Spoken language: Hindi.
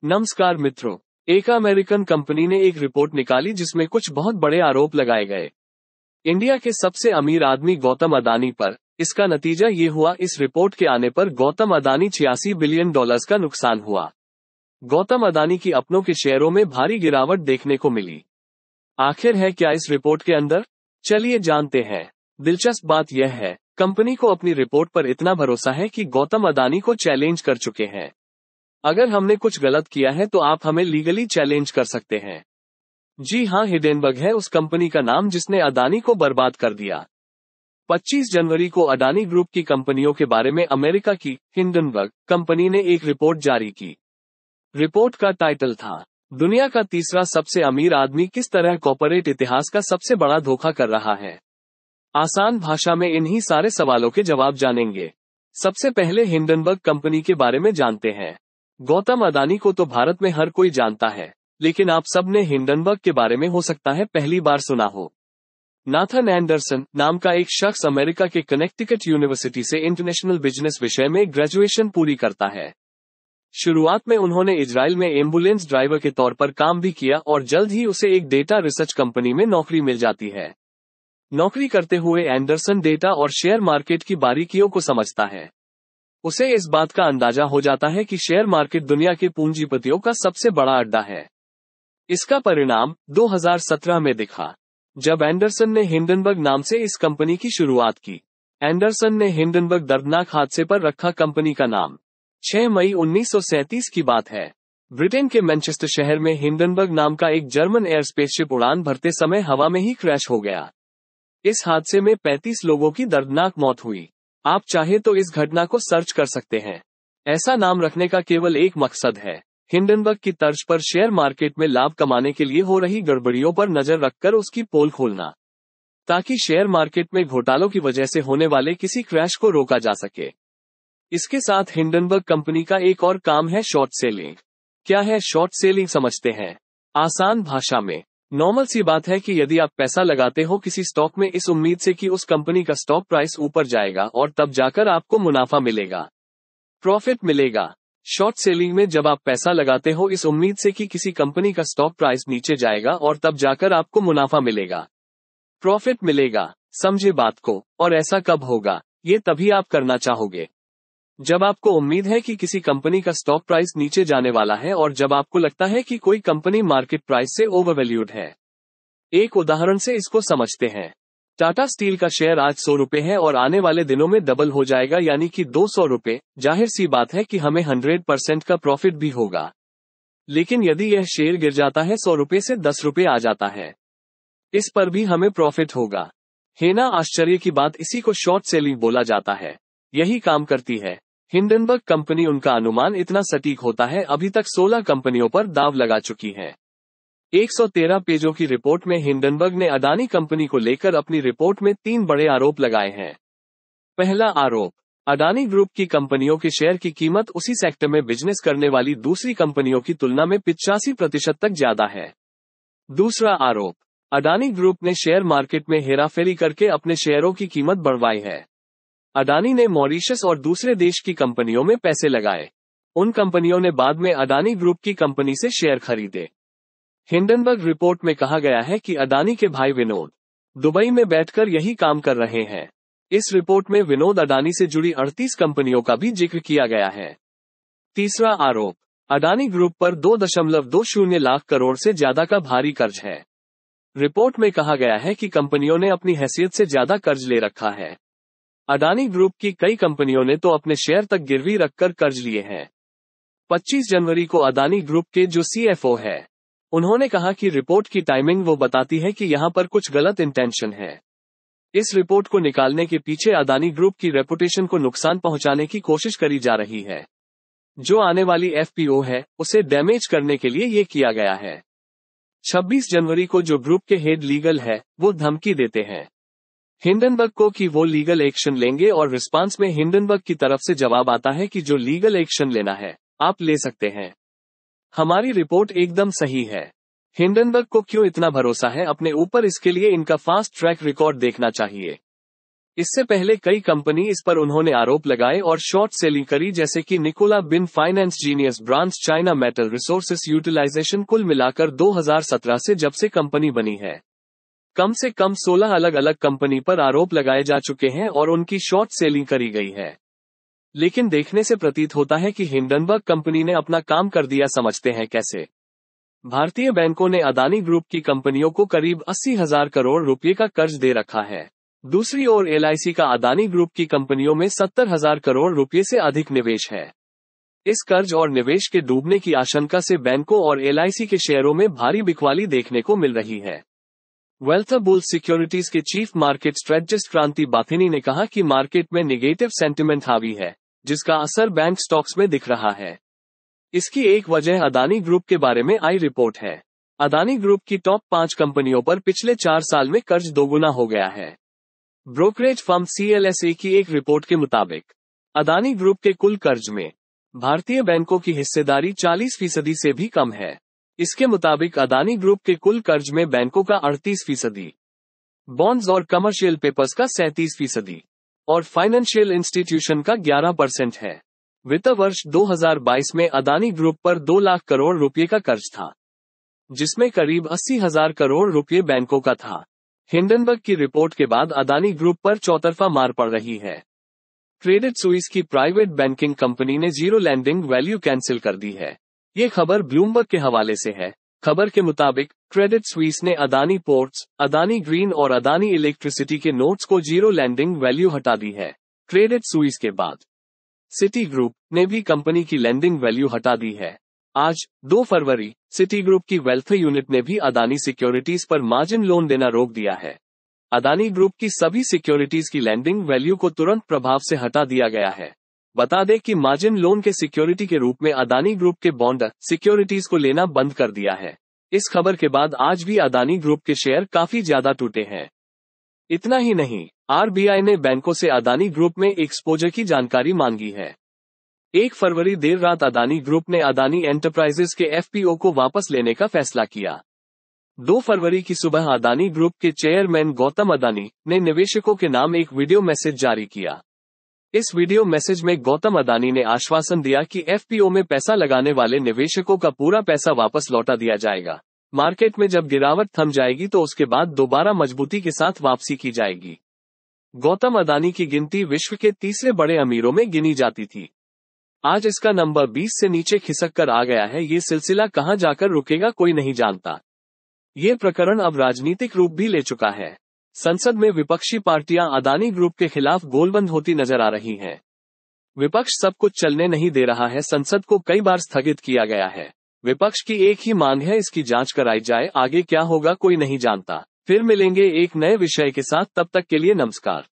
नमस्कार मित्रों, एक अमेरिकन कंपनी ने एक रिपोर्ट निकाली जिसमें कुछ बहुत बड़े आरोप लगाए गए इंडिया के सबसे अमीर आदमी गौतम अदानी पर। इसका नतीजा ये हुआ, इस रिपोर्ट के आने पर गौतम अदानी $86 बिलियन का नुकसान हुआ। गौतम अदानी की अपनों के शेयरों में भारी गिरावट देखने को मिली। आखिर है क्या इस रिपोर्ट के अंदर? चलिए जानते हैं। दिलचस्प बात यह है, कंपनी को अपनी रिपोर्ट पर इतना भरोसा है कि गौतम अदानी को चैलेंज कर चुके हैं। अगर हमने कुछ गलत किया है तो आप हमें लीगली चैलेंज कर सकते हैं। जी हां, हिंडनबर्ग है उस कंपनी का नाम जिसने अदानी को बर्बाद कर दिया। 25 जनवरी को अडानी ग्रुप की कंपनियों के बारे में अमेरिका की हिंडनबर्ग कंपनी ने एक रिपोर्ट जारी की। रिपोर्ट का टाइटल था, दुनिया का तीसरा सबसे अमीर आदमी किस तरह कॉर्पोरेट इतिहास का सबसे बड़ा धोखा कर रहा है। आसान भाषा में इन्हीं सारे सवालों के जवाब जानेंगे। सबसे पहले हिंडनबर्ग कंपनी के बारे में जानते हैं। गौतम अदानी को तो भारत में हर कोई जानता है, लेकिन आप सब ने हिंडनबर्ग के बारे में हो सकता है पहली बार सुना हो। नाथन एंडरसन नाम का एक शख्स अमेरिका के कनेक्टिकट यूनिवर्सिटी से इंटरनेशनल बिजनेस विषय में ग्रेजुएशन पूरी करता है। शुरुआत में उन्होंने इजराइल में एम्बुलेंस ड्राइवर के तौर पर काम भी किया और जल्द ही उसे एक डेटा रिसर्च कंपनी में नौकरी मिल जाती है। नौकरी करते हुए एंडरसन डेटा और शेयर मार्केट की बारीकियों को समझता है। उसे इस बात का अंदाजा हो जाता है कि शेयर मार्केट दुनिया के पूंजीपतियों का सबसे बड़ा अड्डा है। इसका परिणाम 2017 में दिखा, जब एंडरसन ने हिंडनबर्ग नाम से इस कंपनी की शुरुआत की। एंडरसन ने हिंडनबर्ग दर्दनाक हादसे पर रखा कंपनी का नाम। 6 मई 1937 की बात है। ब्रिटेन के मैनचेस्टर शहर में हिंडनबर्ग नाम का एक जर्मन एयर स्पेसशिप उड़ान भरते समय हवा में ही क्रैश हो गया। इस हादसे में 35 लोगों की दर्दनाक मौत हुई। आप चाहे तो इस घटना को सर्च कर सकते हैं। ऐसा नाम रखने का केवल एक मकसद है, हिंडनबर्ग की तर्ज पर शेयर मार्केट में लाभ कमाने के लिए हो रही गड़बड़ियों पर नजर रखकर उसकी पोल खोलना, ताकि शेयर मार्केट में घोटालों की वजह से होने वाले किसी क्रैश को रोका जा सके। इसके साथ हिंडनबर्ग कंपनी का एक और काम है शॉर्ट सेलिंग। क्या है शॉर्ट सेलिंग, समझते हैं। आसान भाषा में नॉर्मल सी बात है कि यदि आप पैसा लगाते हो किसी स्टॉक में इस उम्मीद से कि उस कंपनी का स्टॉक प्राइस ऊपर जाएगा और तब जाकर आपको मुनाफा मिलेगा, प्रॉफिट मिलेगा। शॉर्ट सेलिंग में जब आप पैसा लगाते हो इस उम्मीद से कि किसी कंपनी का स्टॉक प्राइस नीचे जाएगा और तब जाकर आपको मुनाफा मिलेगा, प्रॉफिट मिलेगा। समझे बात को। और ऐसा कब होगा? ये तभी आप करना चाहोगे जब आपको उम्मीद है कि किसी कंपनी का स्टॉक प्राइस नीचे जाने वाला है और जब आपको लगता है कि कोई कंपनी मार्केट प्राइस से ओवरवैल्यूड है। एक उदाहरण से इसको समझते हैं। टाटा स्टील का शेयर आज 100 रुपए है और आने वाले दिनों में डबल हो जाएगा, यानी कि 200 रुपए। जाहिर सी बात है कि हमें 100% का प्रॉफिट भी होगा। लेकिन यदि यह शेयर गिर जाता है 100 रुपए से 10 रुपए आ जाता है, इस पर भी हमें प्रॉफिट होगा। है ना आश्चर्य की बात। इसी को शॉर्ट सेलिंग बोला जाता है। यही काम करती है हिंडनबर्ग कंपनी। उनका अनुमान इतना सटीक होता है, अभी तक 16 कंपनियों पर दाव लगा चुकी है। 113 पेजों की रिपोर्ट में हिंडनबर्ग ने अडानी कंपनी को लेकर अपनी रिपोर्ट में 3 बड़े आरोप लगाए हैं। पहला आरोप, अडानी ग्रुप की कंपनियों के शेयर की कीमत उसी सेक्टर में बिजनेस करने वाली दूसरी कंपनियों की तुलना में 85% तक ज्यादा है। दूसरा आरोप, अडानी ग्रुप ने शेयर मार्केट में हेराफेरी करके अपने शेयरों की कीमत बढ़वाई है। अडानी ने मॉरिशस और दूसरे देश की कंपनियों में पैसे लगाए। उन कंपनियों ने बाद में अडानी ग्रुप की कंपनी से शेयर खरीदे। हिंडनबर्ग रिपोर्ट में कहा गया है कि अडानी के भाई विनोद दुबई में बैठकर यही काम कर रहे हैं। इस रिपोर्ट में विनोद अडानी से जुड़ी 38 कंपनियों का भी जिक्र किया गया है। तीसरा आरोप, अडानी ग्रुप पर 2.20 लाख करोड़ से ज्यादा का भारी कर्ज है। रिपोर्ट में कहा गया है कि कंपनियों ने अपनी हैसियत से ज्यादा कर्ज ले रखा है। अडानी ग्रुप की कई कंपनियों ने तो अपने शेयर तक गिरवी रखकर कर्ज लिए हैं। 25 जनवरी को अडानी ग्रुप के जो सीएफओ है, उन्होंने कहा कि रिपोर्ट की टाइमिंग वो बताती है कि यहां पर कुछ गलत इंटेंशन है। इस रिपोर्ट को निकालने के पीछे अडानी ग्रुप की रेपुटेशन को नुकसान पहुंचाने की कोशिश करी जा रही है। जो आने वाली एफपीओ है, उसे डैमेज करने के लिए ये किया गया है। 26 जनवरी को जो ग्रुप के हेड लीगल है, वो धमकी देते हैं हिंडनबर्ग को कि वो लीगल एक्शन लेंगे और रिस्पांस में हिंडनबर्ग की तरफ से जवाब आता है कि जो लीगल एक्शन लेना है, आप ले सकते हैं। हमारी रिपोर्ट एकदम सही है। हिंडनबर्ग को क्यों इतना भरोसा है अपने ऊपर? इसके लिए इनका फास्ट ट्रैक रिकॉर्ड देखना चाहिए। इससे पहले कई कंपनी इस पर उन्होंने आरोप लगाए और शॉर्ट सेलिंग करी, जैसे कि निकोला बिन finance, genius brands, China metal resources utilisation. कुल मिलाकर 2017 से जब से कंपनी बनी है, कम से कम 16 अलग अलग कंपनी पर आरोप लगाए जा चुके हैं और उनकी शॉर्ट सेलिंग करी गई है। लेकिन देखने से प्रतीत होता है कि हिंडनबर्ग कंपनी ने अपना काम कर दिया। समझते हैं कैसे। भारतीय बैंकों ने अदानी ग्रुप की कंपनियों को करीब 80,000 करोड़ रुपए का कर्ज दे रखा है। दूसरी ओर LIC का अदानी ग्रुप की कंपनियों में 70,000 करोड़ रुपए से अधिक निवेश है। इस कर्ज और निवेश के डूबने की आशंका से बैंकों और LIC के शेयरों में भारी बिकवाली देखने को मिल रही है। वेल्थ बुल सिक्योरिटीज के चीफ मार्केट स्ट्रेटजिस्ट क्रांति बाथिनी ने कहा कि मार्केट में नेगेटिव सेंटिमेंट हावी है, जिसका असर बैंक स्टॉक्स में दिख रहा है। इसकी एक वजह अदानी ग्रुप के बारे में आई रिपोर्ट है। अदानी ग्रुप की टॉप 5 कंपनियों पर पिछले 4 साल में कर्ज दोगुना हो गया है। ब्रोकरेज फर्म CLSA की एक रिपोर्ट के मुताबिक अदानी ग्रुप के कुल कर्ज में भारतीय बैंकों की हिस्सेदारी 40% से भी कम है। इसके मुताबिक अदानी ग्रुप के कुल कर्ज में बैंकों का 38%, बॉन्ड्स और कमर्शियल पेपर्स का 37% और फाइनेंशियल इंस्टीट्यूशन का 11% है। वित्त वर्ष 2022 में अदानी ग्रुप पर 2 लाख करोड़ रुपए का कर्ज था, जिसमें करीब 80,000 करोड़ रुपए बैंकों का था। हिंडनबर्ग की रिपोर्ट के बाद अदानी ग्रुप पर चौतरफा मार पड़ रही है। क्रेडिट स्विस की प्राइवेट बैंकिंग कंपनी ने जीरो लैंडिंग वैल्यू कैंसिल कर दी है। ये खबर ब्लूमबर्ग के हवाले से है। खबर के मुताबिक क्रेडिट स्विस ने अदानी पोर्ट्स, अदानी ग्रीन और अदानी इलेक्ट्रिसिटी के नोट्स को जीरो लैंडिंग वैल्यू हटा दी है। क्रेडिट स्विस के बाद सिटी ग्रुप ने भी कंपनी की लैंडिंग वैल्यू हटा दी है। आज 2 फरवरी सिटी ग्रुप की वेल्थ यूनिट ने भी अदानी सिक्योरिटीज पर मार्जिन लोन देना रोक दिया है। अदानी ग्रुप की सभी सिक्योरिटीज की लैंडिंग वैल्यू को तुरंत प्रभाव से हटा दिया गया है। बता दें कि मार्जिन लोन के सिक्योरिटी के रूप में अदानी ग्रुप के बॉन्ड सिक्योरिटीज को लेना बंद कर दिया है। इस खबर के बाद आज भी अदानी ग्रुप के शेयर काफी ज्यादा टूटे हैं। इतना ही नहीं, RBI ने बैंकों से अदानी ग्रुप में एक्सपोजर की जानकारी मांगी है। 1 फरवरी देर रात अदानी ग्रुप ने अदानी एंटरप्राइजेस के FPO को वापस लेने का फैसला किया। 2 फरवरी की सुबह अदानी ग्रुप के चेयरमैन गौतम अदानी ने निवेशकों के नाम एक वीडियो मैसेज जारी किया। इस वीडियो मैसेज में गौतम अदानी ने आश्वासन दिया कि FPO में पैसा लगाने वाले निवेशकों का पूरा पैसा वापस लौटा दिया जाएगा। मार्केट में जब गिरावट थम जाएगी तो उसके बाद दोबारा मजबूती के साथ वापसी की जाएगी। गौतम अदानी की गिनती विश्व के तीसरे बड़े अमीरों में गिनी जाती थी। आज इसका नंबर 20 से नीचे खिसक कर आ गया है। ये सिलसिला कहां जाकर रुकेगा कोई नहीं जानता। ये प्रकरण अब राजनीतिक रूप भी ले चुका है। संसद में विपक्षी पार्टियां अदानी ग्रुप के खिलाफ गोलबंद होती नजर आ रही हैं। विपक्ष सब कुछ चलने नहीं दे रहा है। संसद को कई बार स्थगित किया गया है। विपक्ष की एक ही मांग है, इसकी जांच कराई जाए। आगे क्या होगा कोई नहीं जानता। फिर मिलेंगे एक नए विषय के साथ, तब तक के लिए नमस्कार।